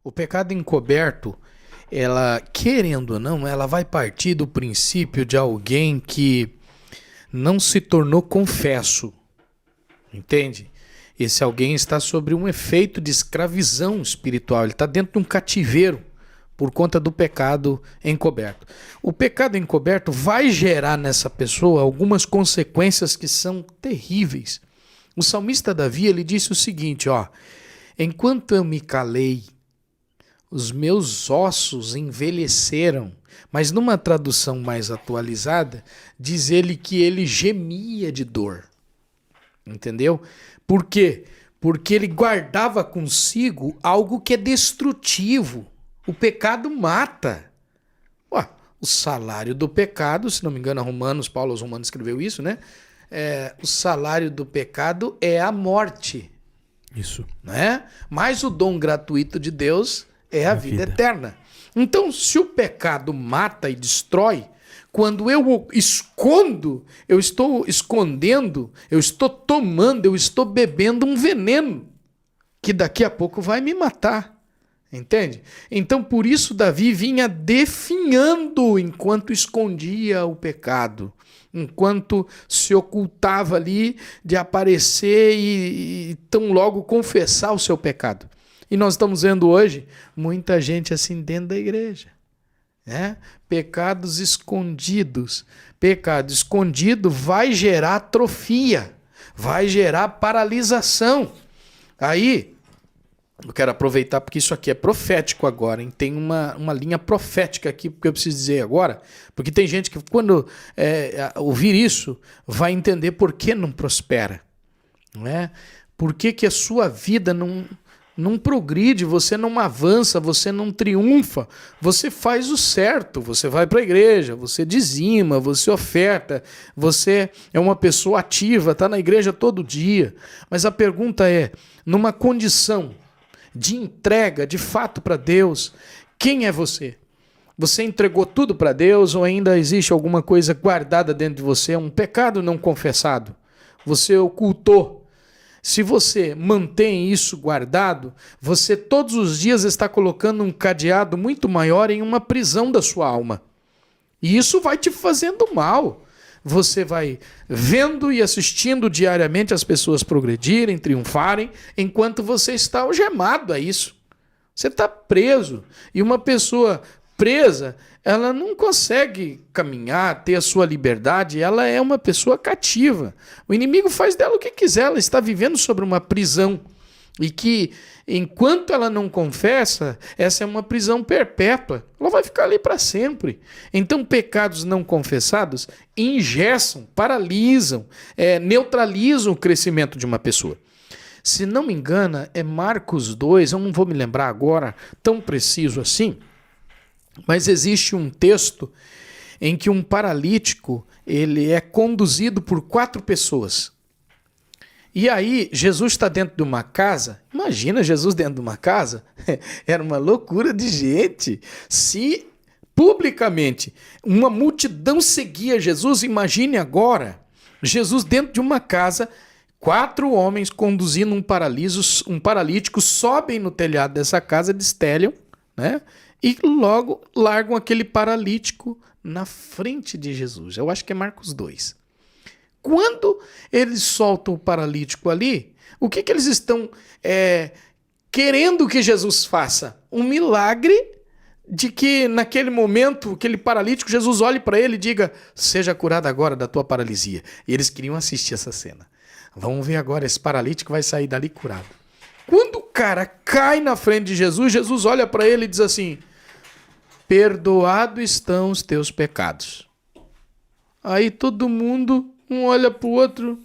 O pecado encoberto, ela, querendo ou não, ela vai partir do princípio de alguém que não se tornou confesso, entende? Esse alguém está sobre um efeito de escravidão espiritual, ele está dentro de um cativeiro por conta do pecado encoberto. O pecado encoberto vai gerar nessa pessoa algumas consequências que são terríveis. O salmista Davi, ele disse o seguinte, ó: enquanto eu me calei, os meus ossos envelheceram. Mas numa tradução mais atualizada, diz ele que ele gemia de dor. Entendeu? Por quê? Porque ele guardava consigo algo que é destrutivo. O pecado mata. Ué, o salário do pecado, se não me engano, Paulo aos Romanos escreveu isso, né? O salário do pecado é a morte. Isso. Né? Mas o dom gratuito de Deus é a vida eterna. Então, se o pecado mata e destrói, quando eu o escondo, eu estou escondendo, eu estou tomando, eu estou bebendo um veneno que daqui a pouco vai me matar. Entende? Então, por isso, Davi vinha definhando enquanto escondia o pecado, enquanto se ocultava ali de aparecer e tão logo confessar o seu pecado. E nós estamos vendo hoje muita gente assim dentro da igreja, né? Pecados escondidos. Pecado escondido vai gerar atrofia, vai gerar paralisação. Aí, eu quero aproveitar porque isso aqui é profético agora, hein? Tem uma linha profética aqui que eu preciso dizer agora, porque tem gente que quando ouvir isso vai entender por que não prospera, né? Por que a sua vida não progride, você não avança, você não triunfa, você faz o certo, você vai para a igreja, você dizima, você oferta, você é uma pessoa ativa, está na igreja todo dia. Mas a pergunta é, numa condição de entrega de fato para Deus, quem é você? Você entregou tudo para Deus ou ainda existe alguma coisa guardada dentro de você, um pecado não confessado? Você ocultou. Se você mantém isso guardado, você todos os dias está colocando um cadeado muito maior em uma prisão da sua alma. E isso vai te fazendo mal. Você vai vendo e assistindo diariamente as pessoas progredirem, triunfarem, enquanto você está algemado a isso. Você está preso. E uma pessoa presa, ela não consegue caminhar, ter a sua liberdade, ela é uma pessoa cativa. O inimigo faz dela o que quiser, ela está vivendo sobre uma prisão. E que, enquanto ela não confessa, essa é uma prisão perpétua. Ela vai ficar ali para sempre. Então, pecados não confessados engessam, paralisam, neutralizam o crescimento de uma pessoa. Se não me engano, é Marcos 2, eu não vou me lembrar agora tão preciso assim, mas existe um texto em que um paralítico ele é conduzido por 4 pessoas. E aí, Jesus está dentro de uma casa. Imagina Jesus dentro de uma casa. Era uma loucura de gente. Se publicamente uma multidão seguia Jesus, imagine agora Jesus dentro de uma casa, 4 homens conduzindo um paralítico, sobem no telhado dessa casa, destelham, né? E logo largam aquele paralítico na frente de Jesus. Eu acho que é Marcos 2. Quando eles soltam o paralítico ali, o que eles estão querendo que Jesus faça? Um milagre de que naquele momento, aquele paralítico, Jesus olhe para ele e diga, seja curado agora da tua paralisia. E eles queriam assistir essa cena. Vamos ver agora, esse paralítico vai sair dali curado. Quando o cara cai na frente de Jesus, Jesus olha para ele e diz assim, perdoados estão os teus pecados. Aí todo mundo, um olha pro outro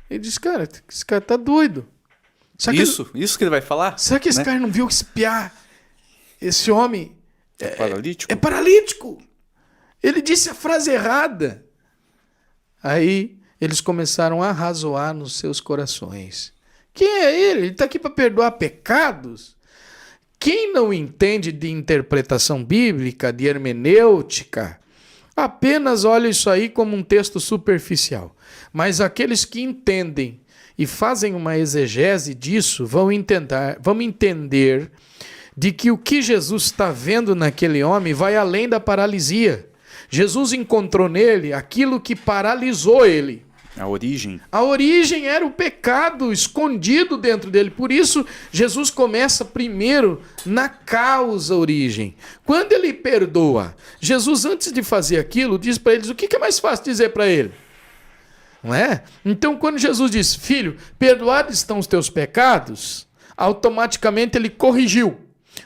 e diz, cara, esse cara tá doido. Isso que ele vai falar? Será que esse cara não viu que esse homem paralítico? É paralítico. Ele disse a frase errada. Aí eles começaram a arrazoar nos seus corações. Quem é ele? Ele está aqui para perdoar pecados? Quem não entende de interpretação bíblica, de hermenêutica, apenas olha isso aí como um texto superficial. Mas aqueles que entendem e fazem uma exegese disso vão entender de que o que Jesus está vendo naquele homem vai além da paralisia. Jesus encontrou nele aquilo que paralisou ele. A origem. A origem era o pecado escondido dentro dele. Por isso, Jesus começa primeiro na causa origem. Quando ele perdoa, Jesus, antes de fazer aquilo, diz para eles o que é mais fácil dizer para ele. Não é? Então, quando Jesus diz, filho, perdoados estão os teus pecados, automaticamente ele corrigiu.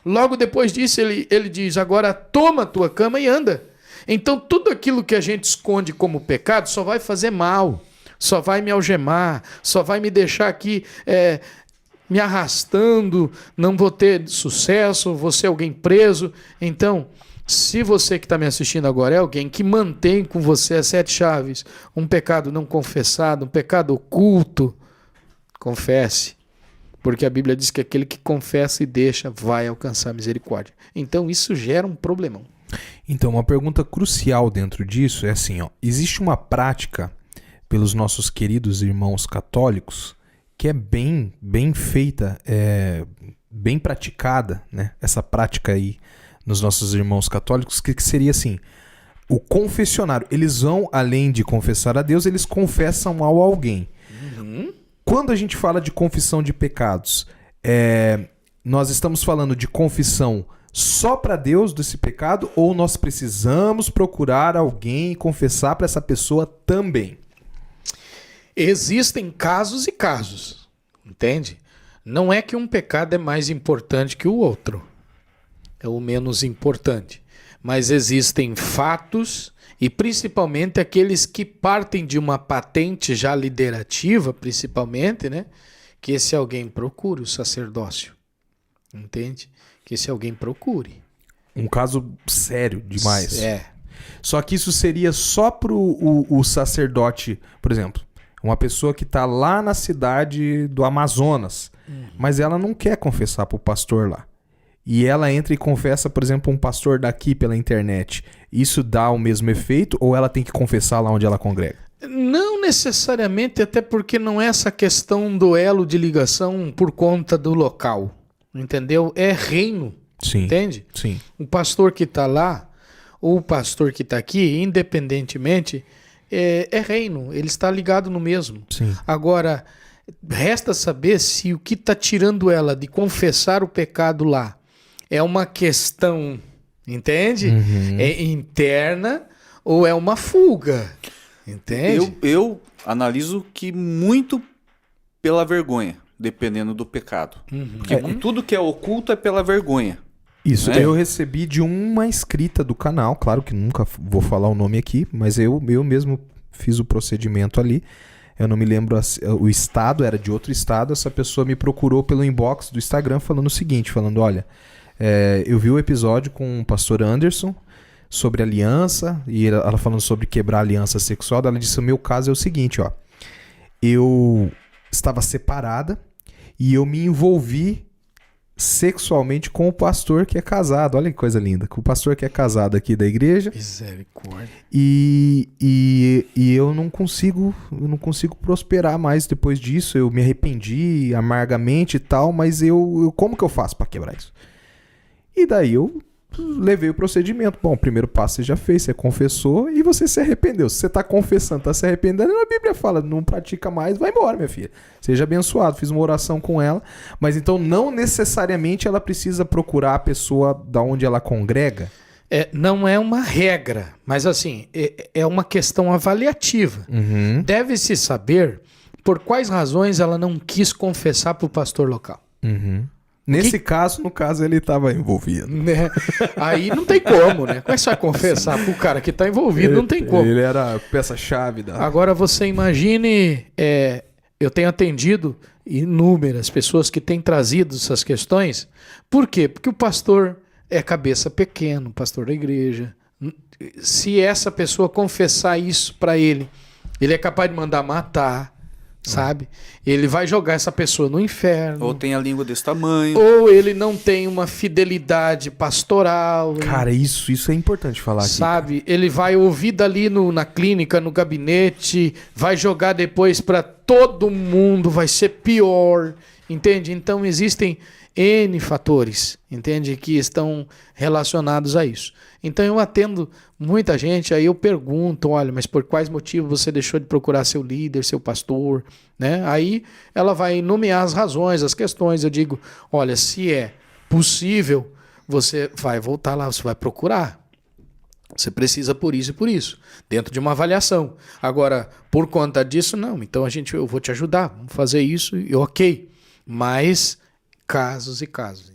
Logo depois disso, ele diz, agora toma a tua cama e anda. Então, tudo aquilo que a gente esconde como pecado só vai fazer mal. Só vai me algemar, só vai me deixar aqui me arrastando, não vou ter sucesso, vou ser alguém preso. Então, se você que está me assistindo agora é alguém que mantém com você as 7 chaves, um pecado não confessado, um pecado oculto, confesse. Porque a Bíblia diz que aquele que confessa e deixa vai alcançar misericórdia. Então, isso gera um problemão. Então, uma pergunta crucial dentro disso é assim, ó, existe uma prática pelos nossos queridos irmãos católicos, que é bem feita, bem praticada, né? Essa prática aí nos nossos irmãos católicos, que seria assim, o confessionário. Eles vão, além de confessar a Deus, eles confessam ao alguém. Uhum. Quando a gente fala de confissão de pecados, nós estamos falando de confissão só para Deus desse pecado, ou nós precisamos procurar alguém e confessar para essa pessoa também? Existem casos e casos, entende? Não é que um pecado é mais importante que o outro, é o menos importante. Mas existem fatos, e principalmente aqueles que partem de uma patente já liderativa, principalmente, né? Que esse alguém procure o sacerdócio, entende? Que esse alguém procure. Um caso sério demais. É. Só que isso seria só para o sacerdote, por exemplo. Uma pessoa que está lá na cidade do Amazonas, mas ela não quer confessar para o pastor lá. E ela entra e confessa, por exemplo, um pastor daqui pela internet. Isso dá o mesmo efeito ou ela tem que confessar lá onde ela congrega? Não necessariamente, até porque não é essa questão do elo de ligação por conta do local. Entendeu? É reino. Sim. Entende? Sim. O pastor que está lá, ou o pastor que está aqui, independentemente, é reino. Ele está ligado no mesmo. Sim. Agora, resta saber se o que está tirando ela de confessar o pecado lá é uma questão, entende? Uhum. É interna ou é uma fuga. Entende? Eu analiso que muito pela vergonha, dependendo do pecado. Uhum. Porque tudo que é oculto é pela vergonha. Isso, eu recebi de uma inscrita do canal, claro que nunca vou falar o nome aqui, mas eu mesmo fiz o procedimento ali. Eu não me lembro o estado, era de outro estado. Essa pessoa me procurou pelo inbox do Instagram falando o seguinte, falando, olha, eu vi o episódio com o pastor Anderson sobre aliança, e ela falando sobre quebrar a aliança sexual. Ela disse, o meu caso é o seguinte, ó, eu estava separada e eu me envolvi sexualmente com o pastor que é casado. Olha que coisa linda. Com o pastor que é casado aqui da igreja. Misericórdia. E eu não consigo prosperar mais depois disso. Eu me arrependi amargamente e tal, mas como que eu faço para quebrar isso? E daí eu levei o procedimento. Bom, o primeiro passo você já fez, você confessou e você se arrependeu. Se você está confessando, está se arrependendo, a Bíblia fala, não pratica mais, vai embora, minha filha. Seja abençoado. Fiz uma oração com ela, mas então não necessariamente ela precisa procurar a pessoa da onde ela congrega? Não é uma regra, mas assim, é uma questão avaliativa. Uhum. Deve-se saber por quais razões ela não quis confessar para o pastor local. Uhum. Nesse caso, no caso, ele estava envolvido. Né? Aí não tem como, né? Como é que você vai confessar pro cara que está envolvido? Não tem como. Ele era a peça-chave da... Agora você imagine, eu tenho atendido inúmeras pessoas que têm trazido essas questões. Por quê? Porque o pastor é cabeça pequena, o pastor da igreja. Se essa pessoa confessar isso para ele, ele é capaz de mandar matar. Sabe? Ele vai jogar essa pessoa no inferno. Ou tem a língua desse tamanho. Ou ele não tem uma fidelidade pastoral. Cara, isso é importante falar aqui. Sabe? Ele vai ouvir dali na clínica, no gabinete, vai jogar depois para todo mundo, vai ser pior. Entende? Então existem N fatores, entende? Que estão relacionados a isso. Então eu atendo muita gente, aí eu pergunto, olha, mas por quais motivos você deixou de procurar seu líder, seu pastor, né? Aí ela vai nomear as razões, as questões. Eu digo, olha, se é possível, você vai voltar lá, você vai procurar. Você precisa por isso e por isso, dentro de uma avaliação. Agora, por conta disso, não. Então eu vou te ajudar, vamos fazer isso e ok. Mas casos e casos.